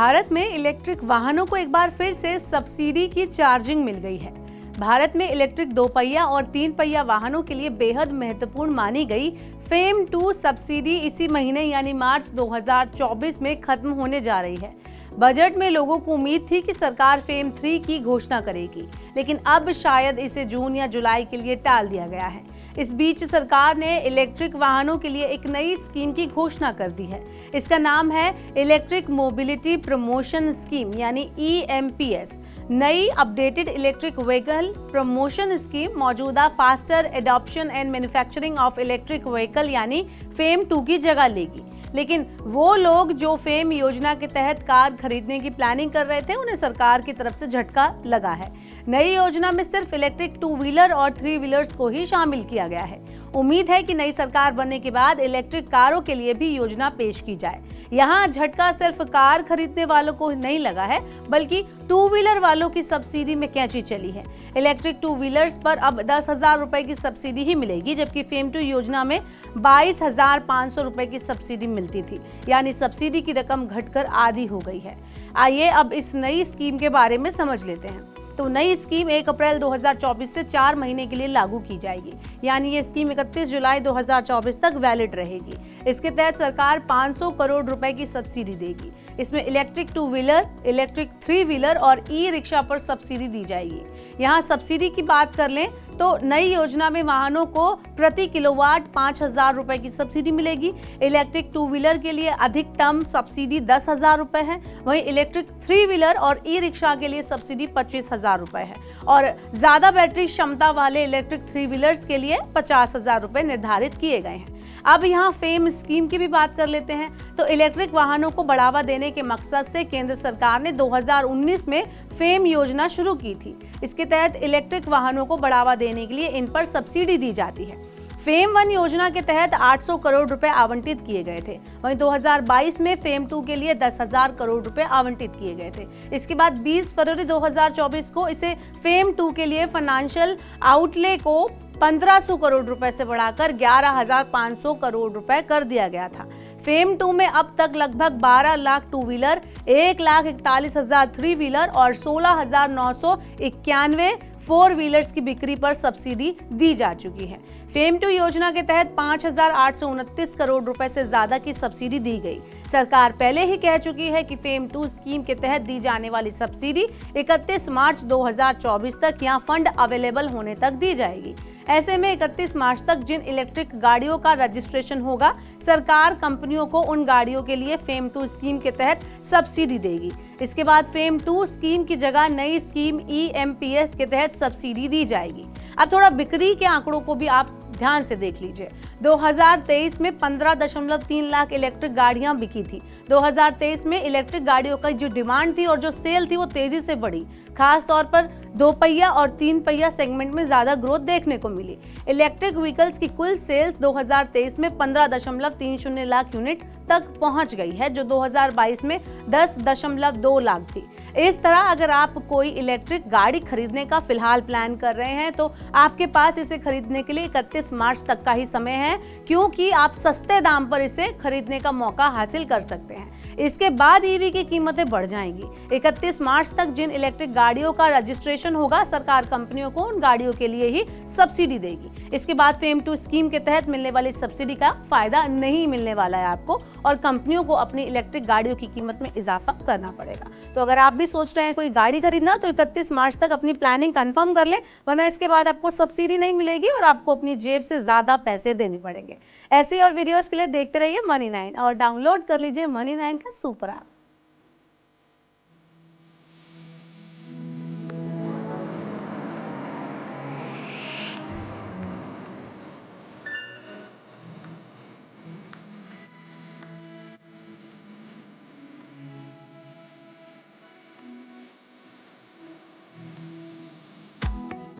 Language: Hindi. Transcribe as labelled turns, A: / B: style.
A: भारत में इलेक्ट्रिक वाहनों को एक बार फिर से सब्सिडी की चार्जिंग मिल गई है। भारत में इलेक्ट्रिक 2 पहिया और 3 पहिया वाहनों के लिए बेहद महत्वपूर्ण मानी गई फेम 2 सब्सिडी इसी महीने यानी मार्च 2024 में खत्म होने जा रही है। बजट में लोगों को उम्मीद थी कि सरकार फेम 3 की घोषणा करेगी, लेकिन अब शायद इसे जून या जुलाई के लिए टाल दिया गया है। इस बीच सरकार ने इलेक्ट्रिक वाहनों के लिए एक नई स्कीम की घोषणा कर दी है। इसका नाम है इलेक्ट्रिक मोबिलिटी प्रमोशन स्कीम यानी EMPS। नई updated electric vehicle promotion scheme मौजूदा faster adoption and manufacturing of electric vehicle यानी फेम 2 की जगह लेगी। लेकिन वो लोग जो फेम योजना के तहत कार खरीदने की प्लानिंग कर रहे थे, उन्हें सरकार की तरफ से झटका लगा है। नई योजना में सिर्फ इलेक्ट्रिक 2 व्हीलर और 3 व्हीलर्स को ही शामिल किया गया है। उम्मीद है कि नई सरकार बनने के बाद इलेक्ट्रिक कारों के लिए भी योजना पेश की जाए। यहाँ झटका सिर्फ कार खरीदने वालों को नहीं लगा है, बल्कि 2 व्हीलर वालों की सब्सिडी में कैंची चली है। इलेक्ट्रिक 2 व्हीलर्स पर अब 10,000 रुपए की सब्सिडी ही मिलेगी, जबकि फेम 2 योजना में 22,500 रुपए की सब्सिडी मिलती थी, यानी सब्सिडी की रकम घटकर आधी हो गई है। आइए अब इस नई स्कीम के बारे में समझ लेते हैं। तो नई स्कीम 1 अप्रैल 2024 से 4 महीने के लिए लागू की जाएगी, यानी ये स्कीम 31 जुलाई 2024 तक वैलिड रहेगी। इसके तहत सरकार 500 करोड़ रुपए की सब्सिडी देगी। इसमें इलेक्ट्रिक 2 व्हीलर, इलेक्ट्रिक 3 व्हीलर और ई-रिक्शा पर सब्सिडी दी जाएगी। यहाँ सब्सिडी की बात कर लें तो नई योजना में वाहनों को प्रति किलोवाट 5,000 रुपए की सब्सिडी मिलेगी। इलेक्ट्रिक 2 व्हीलर के लिए अधिकतम सब्सिडी 10,000 रुपए है, वहीं इलेक्ट्रिक 3 व्हीलर और ई-रिक्शा के लिए सब्सिडी 25,000 रुपए है और ज्यादा बैटरी क्षमता वाले इलेक्ट्रिक 3 व्हीलर्स के लिए 50,000 रुपए निर्धारित किए गए हैं। अब यहाँ फेम स्कीम की भी बात कर लेते हैं। तो इलेक्ट्रिक वाहनों को बढ़ावा देने के मकसद से केंद्र सरकार ने 2019 में फेम योजना शुरू की थी। इसके तहत इलेक्ट्रिक वाहनों को बढ़ावा देने के लिए इन पर सब्सिडी दी जाती है। फेम 1 योजना के तहत 800 करोड़ रुपए आवंटित किए गए थे। वहीं 2022 में फेम 2 के लिए 10,000 करोड़ रुपए आवंटित किए गए थे। इसके बाद 20 फरवरी 2024 को इसे फेम 2 के लिए फाइनेंशियल आउटले को 1500 करोड़ रुपए से बढ़ाकर 11,500 करोड़ रुपए कर दिया गया था। फेम 2 में अब तक लगभग 12 लाख 2 व्हीलर, 1,41,000 3 व्हीलर और 16,991 4 व्हीलर्स की बिक्री पर सब्सिडी दी जा चुकी है। फेम 2 योजना के तहत 5,829 करोड़ रुपए से ज्यादा की सब्सिडी दी गई। सरकार पहले ही कह चुकी है कि फेम 2 स्कीम के तहत दी जाने वाली सब्सिडी 31 मार्च 2024 तक यहाँ फंड अवेलेबल होने तक दी जाएगी। ऐसे में 31 मार्च तक जिन इलेक्ट्रिक गाड़ियों का रजिस्ट्रेशन होगा, सरकार कंपनियों को उन गाड़ियों के लिए फेम 2 स्कीम के तहत सब्सिडी देगी। इसके बाद फेम 2 स्कीम की जगह नई स्कीम EMPS के तहत सब्सिडी दी जाएगी। अब थोड़ा बिक्री के आंकड़ों को भी आप ध्यान से देख लीजिए। 2023 में 15.3 लाख इलेक्ट्रिक गाड़ियां बिकी थी। 2023 में इलेक्ट्रिक गाड़ियों का जो डिमांड थी और जो सेल थी वो तेजी से बढ़ी। खास तौर पर 2 पहिया और 3 पहिया सेगमेंट में ज्यादा ग्रोथ देखने को मिली। इलेक्ट्रिक व्हीकल्स की कुल सेल्स 2023 में 15.30 लाख यूनिट तक पहुंच गई है, जो 2022 में 10.2 लाख थी। इस तरह अगर आप कोई इलेक्ट्रिक गाड़ी खरीदने का फिलहाल प्लान कर रहे हैं तो आपके पास इसे खरीदने के लिए 31 मार्च तक का ही समय है, क्योंकि आप सस्ते दाम पर इसे खरीदने का मौका हासिल कर सकते हैं। इसके बाद ईवी की कीमतें बढ़ जाएंगी। 31 मार्च तक जिन इलेक्ट्रिक गाड़ियों का रजिस्ट्रेशन होगा, सरकार कंपनियों को उन गाड़ियों के लिए ही सब्सिडी देगी। इसके बाद फेम 2 स्कीम के तहत मिलने वाली सब्सिडी का फायदा नहीं मिलने वाला है आपको, और कंपनियों को अपनी इलेक्ट्रिक गाड़ियों की कीमत में इजाफा करना पड़ेगा। तो अगर आप भी सोच रहे हैं कोई गाड़ी खरीदना, तो 31 मार्च तक अपनी प्लानिंग कंफर्म कर लें, वरना इसके बाद आपको सब्सिडी नहीं मिलेगी और आपको अपनी जेब से ज्यादा पैसे देने पड़ेंगे। ऐसे और वीडियोस के लिए देखते रहिए मनी 9 और डाउनलोड कर लीजिए मनी 9 का सुपर ऐप।